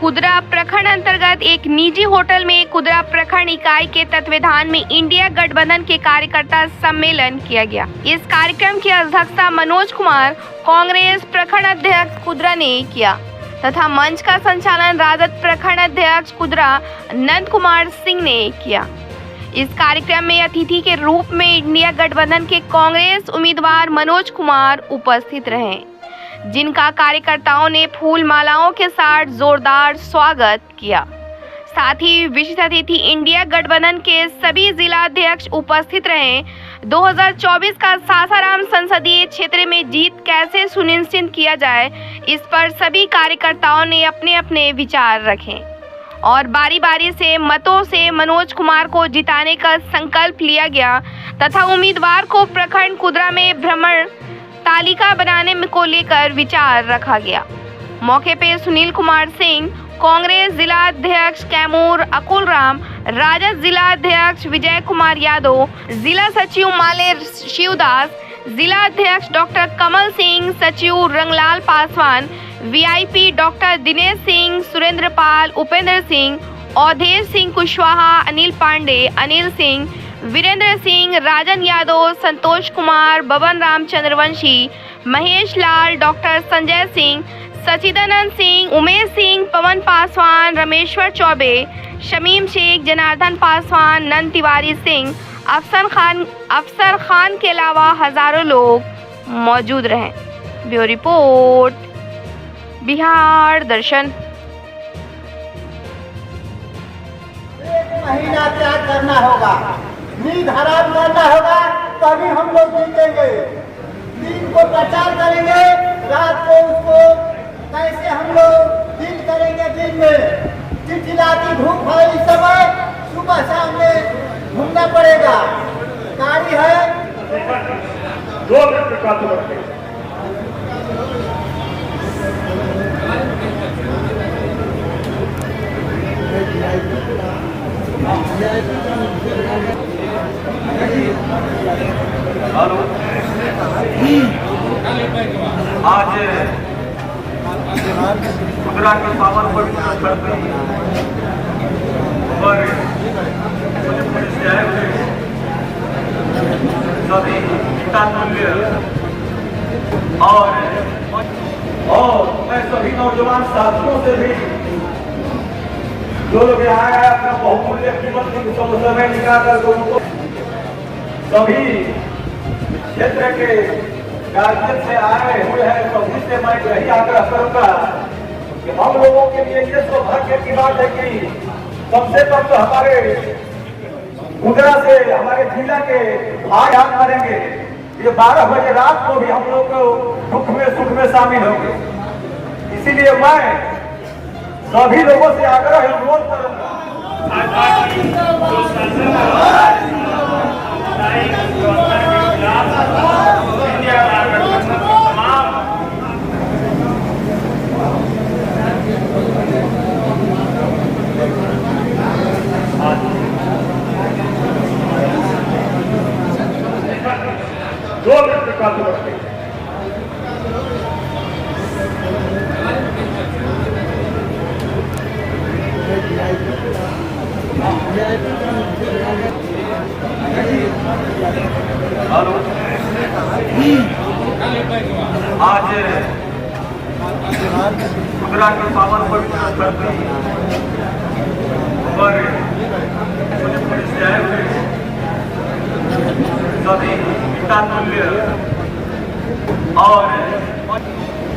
कुदरा प्रखंड अंतर्गत एक निजी होटल में कुदरा प्रखंड इकाई के तत्वावधान में इंडिया गठबंधन के कार्यकर्ता सम्मेलन किया गया। इस कार्यक्रम की अध्यक्षता मनोज कुमार, कांग्रेस प्रखंड अध्यक्ष कुदरा ने किया तथा मंच का संचालन राजद प्रखंड अध्यक्ष कुदरा नंद कुमार सिंह ने किया। इस कार्यक्रम में अतिथि के रूप में इंडिया गठबंधन के कांग्रेस उम्मीदवार मनोज कुमार उपस्थित रहे, जिनका कार्यकर्ताओं ने फूल मालाओं के साथ जोरदार स्वागत किया। साथ ही विशिष्ट अतिथि इंडिया गठबंधन के सभी जिला अध्यक्ष उपस्थित रहे। 2024 का सासाराम संसदीय क्षेत्र में जीत कैसे सुनिश्चित किया जाए, इस पर सभी कार्यकर्ताओं ने अपने अपने विचार रखे और बारी बारी से मतों से मनोज कुमार को जिताने का संकल्प लिया गया तथा उम्मीदवार को प्रखंड कुदरा में भ्रमण तालिका बनाने को लेकर विचार रखा गया। मौके पे सुनील कुमार सिंह, कांग्रेस जिला अध्यक्ष कैमूर अकुल राम, राजद जिला अध्यक्ष विजय कुमार यादव, जिला सचिव माले शिवदास, जिला अध्यक्ष डॉक्टर कमल सिंह, सचिव रंगलाल पासवान, वीआईपी डॉक्टर दिनेश सिंह, सुरेंद्र पाल, उपेंद्र सिंह, अवधेश सिंह कुशवाहा, अनिल पांडे, अनिल सिंह, वीरेंद्र सिंह, राजन यादव, संतोष कुमार, बबन राम चंद्रवंशी, महेश लाल, डॉक्टर संजय सिंह, सचिदानंद सिंह, उमेश सिंह, पवन पासवान, रमेश्वर चौबे, शमीम शेख, जनार्दन पासवान, नंद तिवारी सिंह, अफसर खान के अलावा हजारों लोग मौजूद रहे। ब्यूरो रिपोर्ट, बिहार दर्शन। एक महीना त्याग करना होगा, नींद हराम करना होगा, तभी हम लोग जीतेंगे। दिन को प्रचार करेंगे, रात को उसको कैसे हम लोग दिन करेंगे। दिन में चिलचिलाती धूप है, इस समय सुबह शाम में घूमना पड़ेगा। गाड़ी है 2 मिनट का तो रखें। हेलो, आज कुदरा के पावन पवित्र स्थल पर पुलिस से आए हुए सभी मूल्य और मैं सभी नौजवान साथियों से भी जो लोग यहाँ आए अपना बहुमूल्य कीमत समय निकालकर उनको सभी क्षेत्र के गार्जियन से आए हुए हैं, सभी से मैं यही आग्रह करूंगा कि हम लोगों के लिए ये सौभाग्य की बात है कि कम से कम तो हमारे कुदरा से हमारे जिला के भाई याद करेंगे। ये 12 बजे रात को भी हम लोग दुख में सुख में शामिल होंगे। इसीलिए मैं सभी लोगों से आग्रह अनुरोध करूंगा हेलो, आज कुदरा के पावन पवित्र स्थल पर पुलिस से आए हुए सभी मूल्य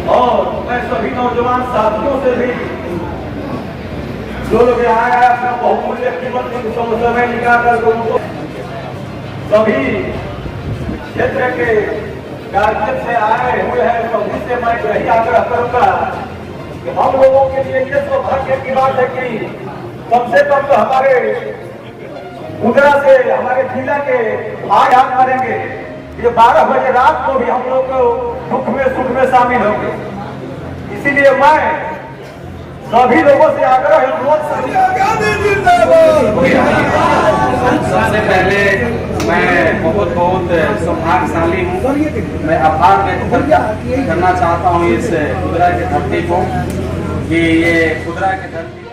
और मैं सभी नौजवान साथियों से भी जो लोग यहाँ आए अपना बहुमूल्य कीमत समय निकालकर उनको सभी क्षेत्र के गार्जियन से आए हुए हैं, सभी से मैं यही आग्रह करूंगा कि हम लोगों के लिए ये सौभाग्य की बात है कि कम से कम तो हमारे कुदरा से हमारे जिला के भाई याद करेंगे। ये 12 बजे रात को भी हम लोग दुख में सुख में शामिल होंगे। इसीलिए मैं सभी लोगों से आग्रह अनुरोध सबसे पहले मैं बहुत सौभाग्यशाली हूँ। मैं आभार व्यक्त करना चाहता हूँ इस कुदरा की धरती को कि ये खुदरा के धरती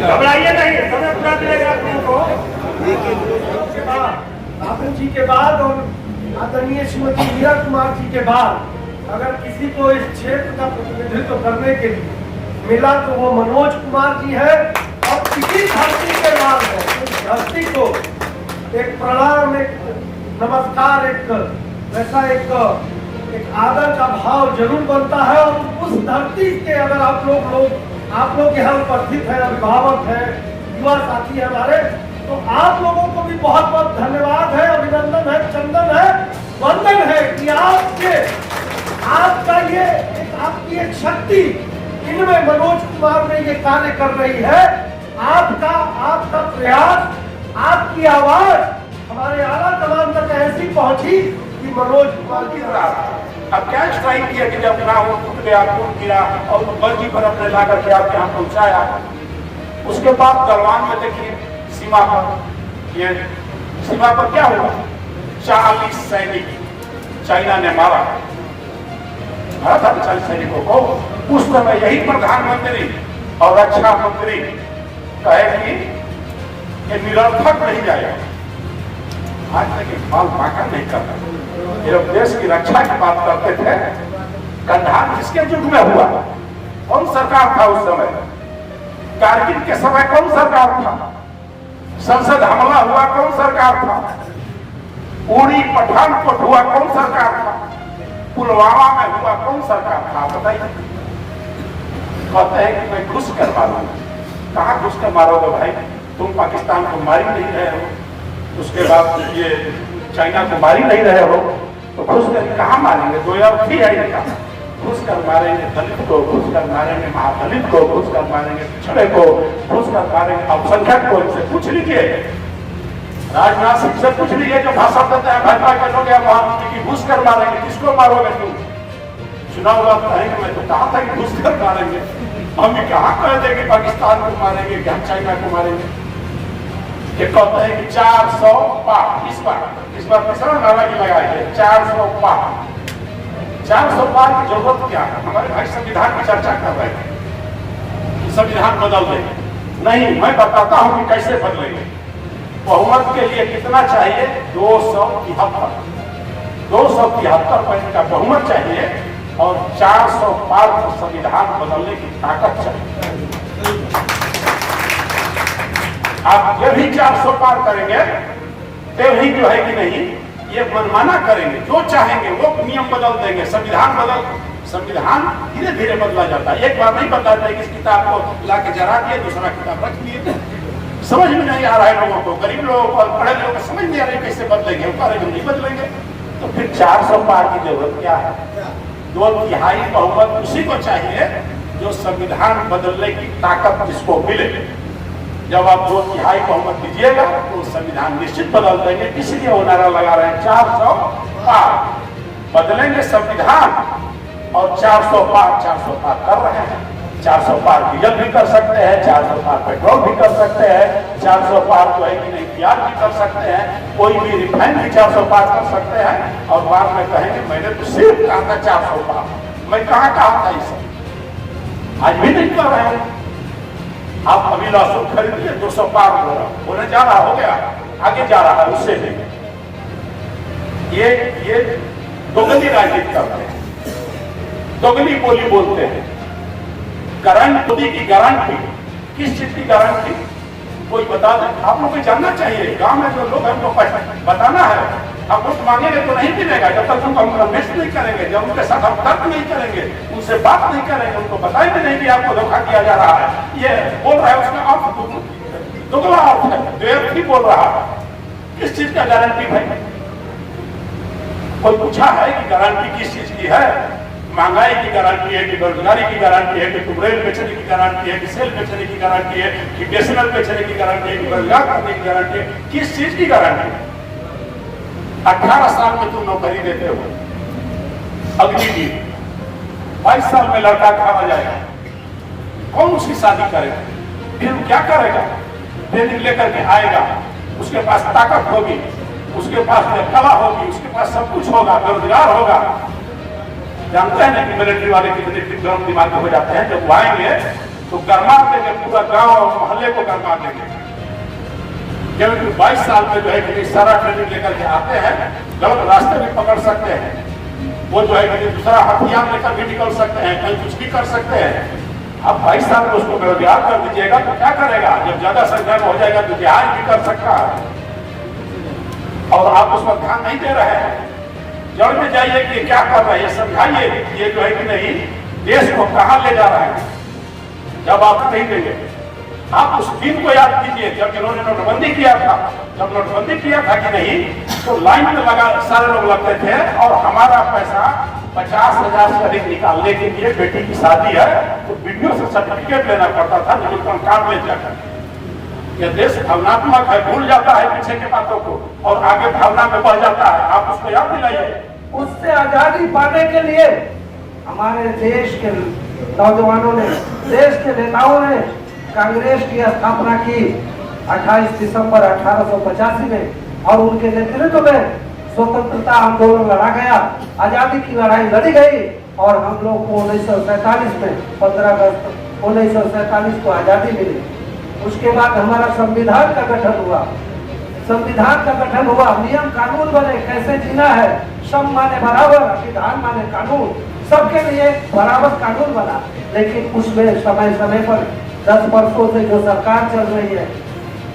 घबराइए नहीं, समय पूरा मिलेगा आप लोगों को। बाबू जी के बाद और आदरणीय श्रीमती मीरा कुमार जी के बाद अगर किसी को इस क्षेत्र का प्रतिनिधित्व करने के लिए मिला तो वो मनोज कुमार जी है। और इसी धरती के बाद है धरती को एक प्रणाम, एक नमस्कार, एक वैसा एक आदर का भाव जरूर बनता है। और उस धरती के अगर आप लोग यहाँ उपस्थित है, अभिभावक है, युवा साथी है हमारे, तो आप लोगों को भी बहुत बहुत धन्यवाद है, अभिनंदन है, चंदन है, वंदन है कि आपका ये आपकी एक शक्ति इनमें मनोज कुमार में ये कार्य कर रही है। आपका प्रयास, आपकी आवाज हमारे आला कमान तक ऐसी पहुंची कि मनोज कुमार की अब क्या स्ट्राइक किया कि जब ना वो टूट गया, टूट गिरा और बल्कि पर अपने ला करके आपके यहाँ पहुंचाया। उसके बाद गलवान में देखिए सीमा पर क्या हुआ, 40 सैनिक चाइना ने मारा, 40 सैनिकों को। उस समय यही प्रधानमंत्री और रक्षा मंत्री कहे कि ये निरर्थक नहीं जाएगा। आज तक एक बाल बाका नहीं करता। ये लोग देश की रक्षा की बात करते थे। कंधार किसके युग में हुआ? कौन सरकार था उस समय? कारगिल के समय कौन सरकार था? संसद हमला हुआ कौन सरकार था? उड़ी पठानकोट हुआ कौन सरकार था? पुलवामा में हुआ कौन सरकार था? बताइए। कहते हैं कि मैं घुस कर मारूंगा। कहाँ घुस कर मारोगे भाई? तुम पाकिस्तान को मार ही नहीं रहे हो, उसके बाद ये चाइना को मार ही नहीं रहे हो, तो घुस कर कहाँ मारेंगे? दो अर्थ ही है इनका। घुस कर मारेंगे दलित को, घुस कर मारेंगे महादलित को, घुस कर मारेंगे पिछड़े को, घुस कर मारेंगे अल्पसंख्यक को। इनसे पूछ लीजिए, राजनाथ सिंह से पूछ लीजिए जो भाषण देते हैं भाजपा के लोग कि घुस कर मारेंगे। किसको मारोगे तुम? चुनाव लड़ता है कि मैं तो कहा था कि घुस कर मारेंगे। हम भी कहाँ कह देंगे पाकिस्तान को मारेंगे, क्या चाइना को मारेंगे? ये कहते हैं कि 400 पार इस बार तीसरा नारा की लगाई है 400 पार। 400 पार की जरूरत क्या है? हमारे भाई संविधान की चर्चा कर रहे हैं। संविधान बदल देंगे। नहीं, मैं बताता हूं कि कैसे बदलेंगे। बहुमत के लिए कितना चाहिए? 273 पॉइंट का बहुमत चाहिए और 400 पार का संविधान बदलने की ताकत चाहिए। आप जब भी 400 पार करेंगे तभी जो है कि नहीं, ये मनमाना करेंगे, जो चाहेंगे वो नियम बदल देंगे। संविधान धीरे धीरे बदला जाता है, एक बार नहीं बदलता है कि इस किताब को ला के जरा दिए, दूसरा किताब रख दिए। समझ में नहीं आ रहा है लोगों को, गरीब लोगों को, पढ़े लोगों को समझ नहीं आ रहा है कैसे बदलेंगे, वो नहीं बदलेंगे। तो फिर 400 पार की जरूरत क्या है? 2/3 बहुमत उसी को चाहिए जो संविधान बदलने की ताकत जिसको मिले। जब आप 2/3 बहुमत दीजिएगा तो संविधान निश्चित बदल देंगे। इसलिए वो नारा लगा रहे हैं 400 पार, बदलेंगे संविधान और 400 पार कर रहे हैं। 400 पार डीजल भी कर सकते हैं, 400 पार पेट्रोल भी कर सकते हैं, 400 पार जो है कि नहीं प्याज भी कर सकते हैं, कोई भी रिफाइन भी 400 पार कर सकते हैं। और बाद में कहेंगे मैंने तो सिर्फ कहा था 400 पार, मैं कहाँ कहा था इसे? आज भी नहीं कर रहे हैं। आप अभी लहसुन खरीदिए 200 पार होने जा रहा, हो गया, आगे जा रहा है, उससे भी ये दोगली राजनीति करते हैं, दोगली बोली बोलते हैं। गारंटी की गारंटी, किस चीज की गारंटी कोई बता दे। आप लोग को जानना चाहिए, गांव में जो लोग हैं उनको बताना है। आप वोट मांगेंगे तो नहीं मिलेगा जब तक उनको हम कन्विंस नहीं करेंगे, जब उनके साथ हम तर्क नहीं करेंगे, उनसे बात नहीं करेंगे, उनको बताएंगे नहीं कि आपको धोखा किया जा रहा है। ये बोल रहा है उसमें अर्थ दुगला अर्थ है, बेअर्थ ही बोल रहा है। किस चीज का गारंटी भाई? कोई पूछा है कि गारंटी किस चीज की है? महंगाई की गारंटी है कि बेरोजगारी की गारंटी है कि तुमरेल बेचने की गारंटी है कि सेल बेचने की गारंटी है कि बेसनल बेचने की गारंटी है कि बेरोजगार करने की गारंटी है? किस चीज की गारंटी है? 18 साल में तुम नौकरी देते हो, अगली भी 22 साल में लड़का कहा जाएगा, कौन उसकी शादी करेगा? फिर क्या करेगा? ट्रेनिंग लेकर के आएगा, उसके पास ताकत होगी, उसके पास कला होगी, उसके पास सब कुछ होगा, बेरोजगार होगा। जानते हैं ना कि मिलिट्री वाले कितने गर्म दिमाग हो जाते हैं, जब वो आएंगे तो गरमा देंगे, पूरा गांव और मोहल्ले को गरमा देंगे। क्योंकि 22 साल में जो है कि सारा ट्रेनिंग लेकर के आते हैं, गलत रास्ते भी पकड़ सकते हैं, वो जो है कि दूसरा हथियार लेकर भी निकल सकते हैं, कहीं कुछ भी कर सकते हैं। अब 22 साल में उसको बेरोजगार कर दीजिएगा तो क्या करेगा? जब ज्यादा संख्या में हो जाएगा तो जिहाद भी कर सकता है। और आप उस पर ध्यान नहीं दे रहे हैं। जड़ में जाइए कि क्या कर रहे हैं, समझाइए ये जो है कि नहीं देश को कहां ले जा रहे हैं। जब आप नहीं देंगे, आप उस दिन को याद कीजिए जब इन्होंने नोटबंदी किया था। जब नोटबंदी किया था कि नहीं, तो लाइन में लगा सारे लोग लगते थे और हमारा पैसा 50,000 से अधिक निकालने के लिए, बेटी की शादी है तो वीडियो से सर्टिफिकेट लेना पड़ता था, निकल कार्ड ले जाकर। यह देश भावनात्मक है, भूल जाता है पीछे की बातों को और आगे भावना में बढ़ जाता है। आप उसको याद दिलाइए। उससे आजादी पाने के लिए हमारे देश के नौजवानों ने, देश के नेताओं ने कांग्रेस की स्थापना की 28 दिसंबर 1885 में और उनके नेतृत्व में स्वतंत्रता आंदोलन लड़ा गया, आजादी की लड़ाई लड़ी गई और हम लोग को 1947 में 15 अगस्त 1947 को आजादी मिली। उसके बाद हमारा संविधान का गठन हुआ, संविधान का गठन हुआ, नियम कानून बने, कैसे जीना है, सब माने बराबर, विधान माने कानून, सबके लिए बराबर कानून बना। लेकिन उसमें समय समय पर 10 वर्षों से जो सरकार चल रही है,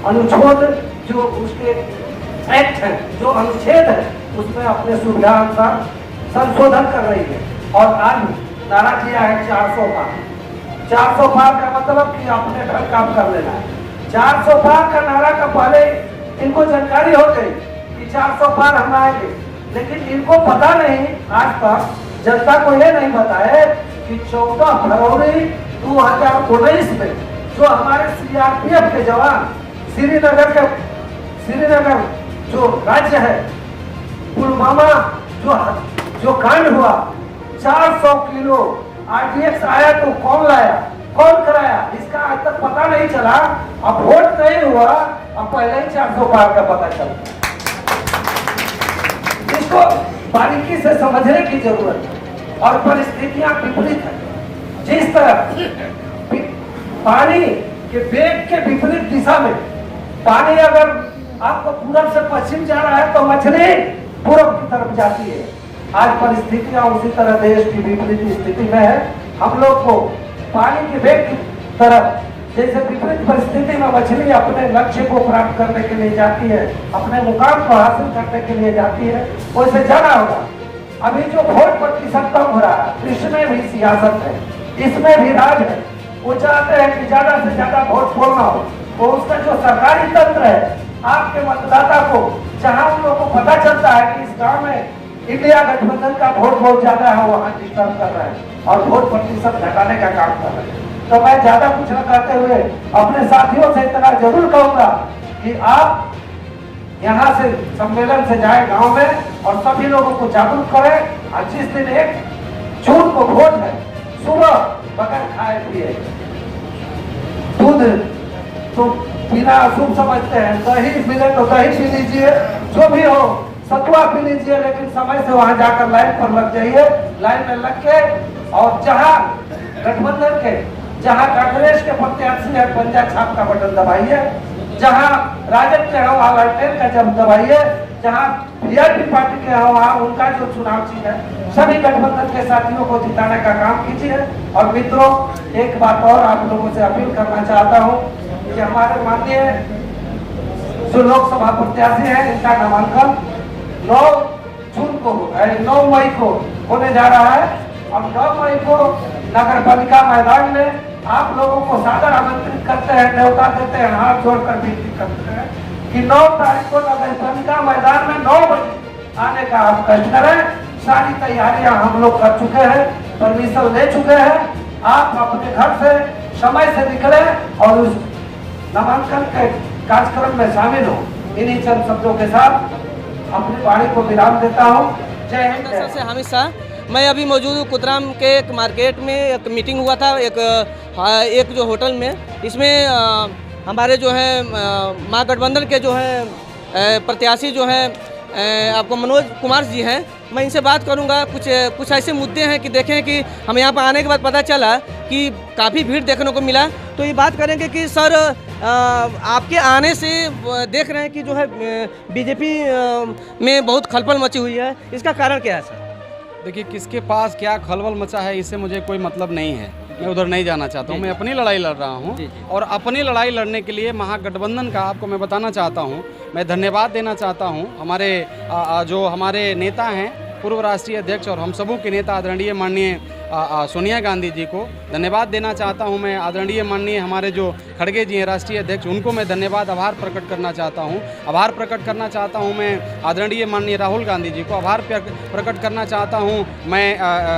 अनुच्छेद जो उसके एक्ट है, जो अनुच्छेद है, उसमें अपने सुविधा अनुसार संशोधन कर रही है। और आज नारा दिया है 400 पार। 400 पार का मतलब कि अपने ढंग काम कर लेना है। 400 पार का नारा का पहले इनको जानकारी हो गई कि 400 पार हम आएंगे, लेकिन इनको पता नहीं, आज तक जनता को ये नहीं बताया कि 14 फरवरी 2019 में जो हमारे CRPF के जवान श्रीनगर जो राज्य है, पुलवामा जो कांड हुआ, 400 किलो RDX आया तो कौन लाया, कौन कराया, इसका आज तक पता नहीं चला। अब वोट नहीं हुआ, अब पहले ही 400 पार का पता चला। इसको बारीकी से समझने की जरूरत है और परिस्थितियां विपरीत है। जिस तरह पानी के वेग के विपरीत दिशा में, पानी अगर आपको पूरब से पश्चिम जा रहा है तो मछली पूरब की तरफ जाती है। आज परिस्थितियां उसी तरह देश की विपरीत स्थिति में है। हम लोग को पानी के वेग की तरफ, जैसे विपरीत परिस्थिति में मछली अपने लक्ष्य को प्राप्त करने के लिए जाती है, अपने मुकाम को हासिल करने के लिए जाती है, वैसे जाना होगा। अभी जो वोट प्रतिशत कम हो रहा है, इसमें भी सियासत है, इसमें भी राज है। वो चाहते हैं कि ज्यादा से ज्यादा वोट बोलना हो, वो उसका जो सरकारी तंत्र है, आपके मतदाता को जहां उन लोगों को पता चलता है कि इस गांव में इंडिया गठबंधन का वोट बहुत ज्यादा है, वहां डिस्टर्ब कर रहा है और वोट प्रतिशत घटाने का काम कर रहे हैं। तो मैं ज्यादा कुछ न कहते हुए अपने साथियों से इतना जरूर कहूंगा कि आप यहाँ से सम्मेलन से जाए गांव में और सभी लोगों को जागरूक करें। और जिस दिन 1 जून को वोट है, सुबह बगैर खाए पिए दूध तो पीना अशुभ समझते हैं, दही मिले तो दही पी लीजिए, जो भी हो सतुआ पी लीजिए, लेकिन समय से वहां जाकर लाइन पर लग जाइए। लाइन में लग के और जहां गठबंधन के, जहां कांग्रेस के प्रत्याशी है, पंजा छाप का बटन दबाइए। जहां राजद के हैं वहां लालटेन का जब दबाइए। जहां वीआईपी पार्टी के हैं वहां उनका जो चुनाव चिन्ह है, सभी गठबंधन के साथियों को जिताने का काम कीजिए। और मित्रों, एक बात और आप लोगों से अपील करना चाहता हूँ कि हमारे माननीय जो लोकसभा प्रत्याशी हैं, इनका नामांकन 9 जून को 9 मई को होने जा रहा है। अब 9 मई को नगर पालिका मैदान में आप लोगों को सादर आमंत्रित करते हैं, न्योता देते हैं, हाथ जोड़कर विनती करते हैं कि 9 तारीख को नगर पालिका मैदान में 9 बजे आने का आप कष्ट करें। सारी तैयारियां हम लोग कर चुके हैं, परमिशन ले चुके हैं। आप अपने घर से समय से निकले और उस नामांकन के कार्यक्रम में शामिल हो। इन्हीं चंद शब्दों के साथ अपनी वाणी को विराम देता हूँ। जय हिंद। से हामिद शाह, मैं अभी मौजूद हूँ कुदराम के एक मार्केट में। एक मीटिंग हुआ था एक जो होटल में, इसमें हमारे जो है महागठबंधन के जो है प्रत्याशी जो हैं आपको मनोज कुमार जी हैं। मैं इनसे बात करूंगा। कुछ ऐसे मुद्दे हैं कि देखें कि हम यहाँ पर आने के बाद पता चला कि काफ़ी भीड़ देखने को मिला। तो ये बात करेंगे कि सर आपके आने से देख रहे हैं कि जो है बीजेपी में बहुत खलबल मची हुई है, इसका कारण क्या है सर? देखिए, किसके पास क्या खलबल मचा है इससे मुझे कोई मतलब नहीं है। मैं उधर नहीं जाना चाहता हूँ। मैं अपनी लड़ाई लड़ रहा हूँ और अपनी लड़ाई लड़ने के लिए महागठबंधन का आपको मैं बताना चाहता हूँ, मैं धन्यवाद देना चाहता हूँ हमारे जो हमारे नेता हैं, पूर्व राष्ट्रीय अध्यक्ष और हम सबों के नेता आदरणीय माननीय सोनिया गांधी जी को धन्यवाद देना चाहता हूं। मैं आदरणीय माननीय हमारे जो खड़गे जी हैं राष्ट्रीय अध्यक्ष, उनको मैं धन्यवाद आभार प्रकट करना चाहता हूं। आभार प्रकट करना चाहता हूं मैं आदरणीय माननीय राहुल गांधी जी को, आभार प्रकट करना चाहता हूं मैं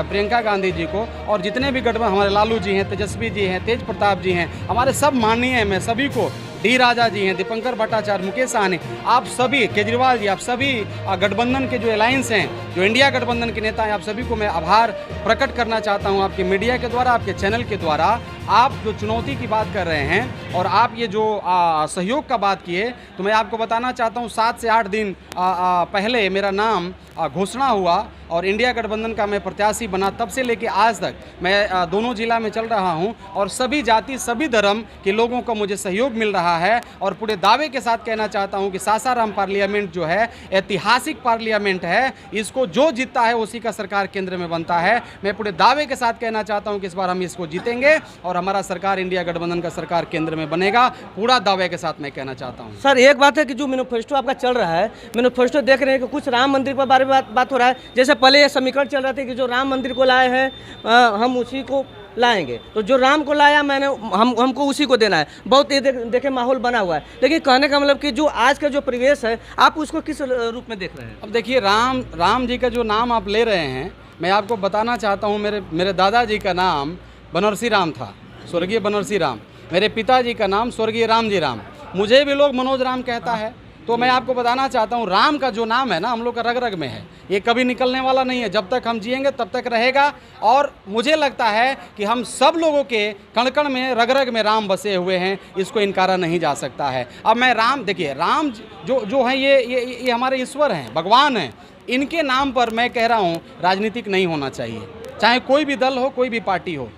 प्रियंका गांधी जी को, और जितने भी गठबंधन हमारे लालू जी हैं, तेजस्वी जी हैं, तेज प्रताप जी हैं, हमारे सब माननीय हैं, मैं सभी को, डी राजा जी हैं, दीपंकर भट्टाचार्य, मुकेश सहनी, आप सभी, केजरीवाल जी, आप सभी गठबंधन के जो अलायंस हैं, जो इंडिया गठबंधन के नेता हैं, आप सभी को मैं आभार प्रकट करना चाहता हूं। आपके मीडिया के द्वारा, आपके चैनल के द्वारा आप जो चुनौती की बात कर रहे हैं और आप ये जो सहयोग का बात किए, तो मैं आपको बताना चाहता हूं 7 से 8 दिन पहले मेरा नाम घोषणा हुआ और इंडिया गठबंधन का मैं प्रत्याशी बना। तब से लेके आज तक मैं दोनों जिला में चल रहा हूं और सभी जाति, सभी धर्म के लोगों को मुझे सहयोग मिल रहा है। और पूरे दावे के साथ कहना चाहता हूं कि सासाराम पार्लियामेंट जो है ऐतिहासिक पार्लियामेंट है, इसको जो जीतता है उसी का सरकार केंद्र में बनता है। मैं पूरे दावे के साथ कहना चाहता हूं कि इस बार हम इसको जीतेंगे और हमारा सरकार इंडिया गठबंधन का सरकार केंद्र में बनेगा, पूरा दावे के साथ मैं कहना चाहता हूं। सर, एक बात है कि जो मैनिफेस्टो आपका चल रहा है, मैनिफेस्टो देख रहे हैं कि कुछ राम मंदिर पर बारे में बात हो रहा है। जैसे पहले ये समीकरण चल रहा था कि जो राम मंदिर को लाए हैं हम उसी को लाएंगे, तो जो राम को लाया मैंने हमको उसी को देना है। बहुत ये देखे माहौल बना हुआ है, लेकिन कहने का मतलब कि जो आज का जो परिवेश है, आप उसको किस रूप में देख रहे हैं? अब देखिए, राम जी का जो नाम आप ले रहे हैं, मैं आपको बताना चाहता हूँ, मेरे दादाजी का नाम बनरसी राम था, स्वर्गीय बनरसी राम। मेरे पिताजी का नाम स्वर्गीय राम जी राम। मुझे भी लोग मनोज राम कहता है। तो मैं आपको बताना चाहता हूँ, राम का जो नाम है ना, हम लोग का रग रग में है, ये कभी निकलने वाला नहीं है। जब तक हम जिएंगे तब तक रहेगा। और मुझे लगता है कि हम सब लोगों के कण कण में, रग रग में राम बसे हुए हैं, इसको इनकारा नहीं जा सकता है। अब मैं देखिए, राम जो है ये हमारे ईश्वर हैं, भगवान हैं। इनके नाम पर मैं कह रहा हूँ राजनीतिक नहीं होना चाहिए, चाहे कोई भी दल हो, कोई भी पार्टी हो।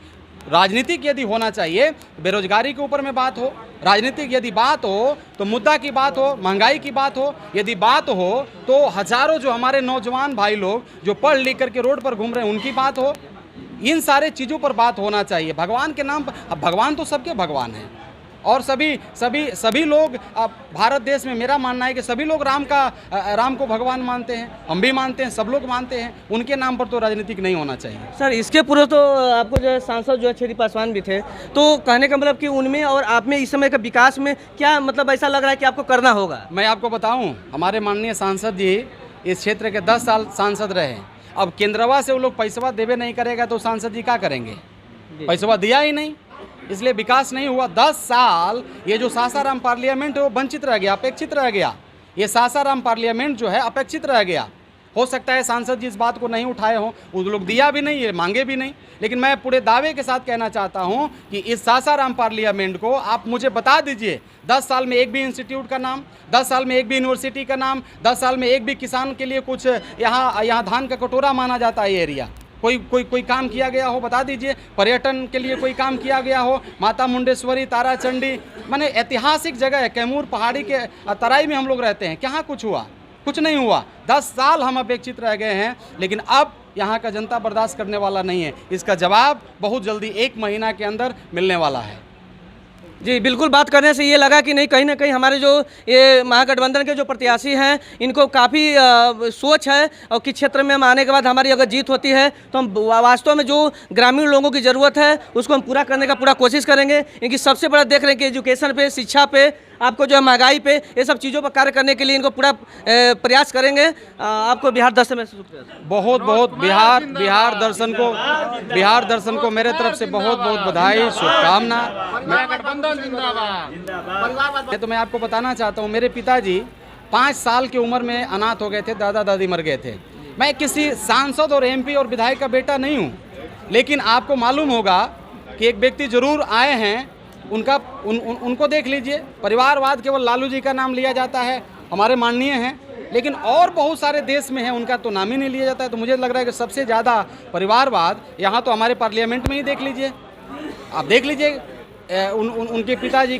राजनीतिक यदि होना चाहिए, बेरोजगारी के ऊपर में बात हो, राजनीतिक यदि बात हो तो मुद्दा की बात हो, महंगाई की बात हो, यदि बात हो तो हजारों जो हमारे नौजवान भाई लोग जो पढ़ लिख करके रोड पर घूम रहे हैं उनकी बात हो। इन सारे चीज़ों पर बात होना चाहिए। भगवान के नाम पर, अब भगवान तो सबके भगवान हैं और सभी लोग, अब भारत देश में मेरा मानना है कि सभी लोग राम को भगवान मानते हैं, हम भी मानते हैं, सब लोग मानते हैं। उनके नाम पर तो राजनीतिक नहीं होना चाहिए। सर, इसके पूर्व तो आपको जो है सांसद जो है छेदी पासवान भी थे, तो कहने का मतलब कि उनमें और आप में इस समय का विकास में क्या मतलब ऐसा लग रहा है कि आपको करना होगा? मैं आपको बताऊं, हमारे माननीय सांसद जी इस क्षेत्र के 10 साल सांसद रहे। अब केंद्रवा से वो लोग पैसवा देवे नहीं करेगा तो सांसद जी क्या करेंगे? पैसवा दिया ही नहीं, इसलिए विकास नहीं हुआ। 10 साल ये जो सासाराम पार्लियामेंट है वो वंचित रह गया, अपेक्षित रह गया। ये सासाराम पार्लियामेंट जो है अपेक्षित रह गया। हो सकता है सांसद जी इस बात को नहीं उठाए हों, उस लोग दिया भी नहीं, ये मांगे भी नहीं, लेकिन मैं पूरे दावे के साथ कहना चाहता हूं कि इस सासाराम पार्लियामेंट को आप मुझे बता दीजिए 10 साल में एक भी इंस्टीट्यूट का नाम, 10 साल में एक भी यूनिवर्सिटी का नाम, 10 साल में एक भी किसान के लिए कुछ यहाँ धान का कटोरा माना जाता है ये एरिया, कोई काम किया गया हो बता दीजिए। पर्यटन के लिए कोई काम किया गया हो, माता मुंडेश्वरी, तारा चंडी, माने ऐतिहासिक जगह है। कैमूर पहाड़ी के तराई में हम लोग रहते हैं, कहाँ कुछ हुआ? कुछ नहीं हुआ। 10 साल हम अपेक्षित रह गए हैं, लेकिन अब यहाँ का जनता बर्दाश्त करने वाला नहीं है। इसका जवाब बहुत जल्दी 1 महीना के अंदर मिलने वाला है। जी बिल्कुल, बात करने से ये लगा कि नहीं, कहीं ना कहीं हमारे जो ये महागठबंधन के जो प्रत्याशी हैं इनको काफ़ी सोच है और किस क्षेत्र में हम आने के बाद हमारी अगर जीत होती है तो हम वास्तव में जो ग्रामीण लोगों की ज़रूरत है उसको हम पूरा करने का पूरा कोशिश करेंगे। इनकी सबसे बड़ा देख रहे हैं कि एजुकेशन पे, शिक्षा पे, आपको जो है महंगाई पे, ये सब चीज़ों पर कार्य करने के लिए इनको पूरा प्रयास करेंगे। आपको बिहार दर्शन में बहुत बहुत बिहार दर्शन को मेरे तरफ से बहुत बहुत बधाई, शुभकामना। तो मैं आपको बताना चाहता हूँ, मेरे पिताजी 5 साल की उम्र में अनाथ हो गए थे, दादा दादी मर गए थे। मैं किसी सांसद और MP और विधायक का बेटा नहीं हूँ, लेकिन आपको मालूम होगा कि एक व्यक्ति जरूर आए हैं, उनको देख लीजिए। परिवारवाद केवल लालू जी का नाम लिया जाता है, हमारे माननीय हैं, लेकिन और बहुत सारे देश में है उनका तो नाम ही नहीं लिया जाता है। तो मुझे लग रहा है कि सबसे ज़्यादा परिवारवाद यहाँ तो हमारे पार्लियामेंट में ही देख लीजिए, आप देख लीजिए उनके पिताजी